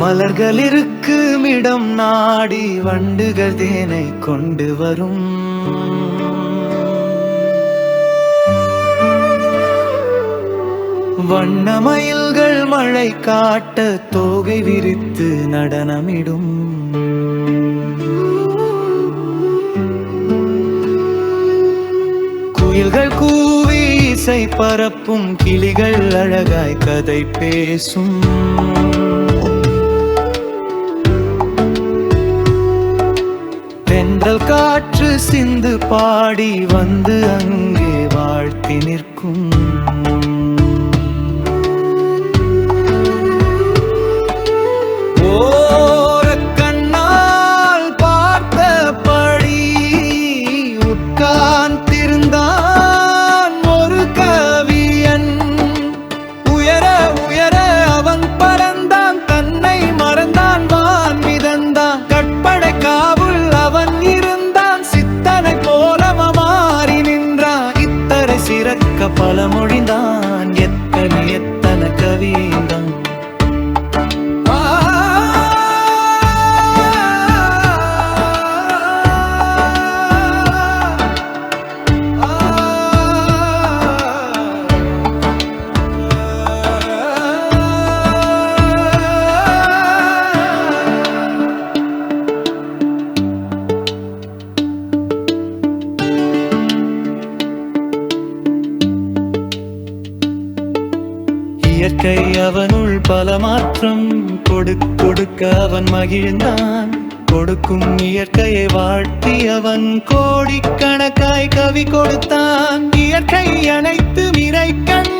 மலர்கள் இருக்கும் இடம் நாடி வண்டுகள் தேனை கொண்டு வரும். வண்ணமயில்கள் மழை காட்ட தோகை விரித்து நடனமிடும். குயில்கள் கூவி இசை பரப்பும், கிளிகள் அழகாய் கதை பேசும். தென்றல் காற்று சிந்து பாடி வந்து அங்கே வாழ்த்தி நிற்கும். ஓரக்கண்ணால் பார்த்தபடி உட்கார்ந்திருந்தான் ஒரு கவியன். உயர உயர அவன் பறந்தான், தன்னை மறந்தான், வான் மிதந்தான். கற்பனை காவுள் அவன் இருந்தான், சித்தனை போல மாறி நின்றான். இத்தரை சிறக்க பல மொழிந்தான், எத்தனை எத்தனை கவிதான். இயற்கை அவனுள் பல மாற்றம் கொடுக்க அவன் மகிழ்ந்தான். கொடுக்கும் இயற்கையை வாழ்த்தி அவன் கோடிக்கணக்காய் கவி கொடுத்தான். இயற்கை அனைத்து இறை கண்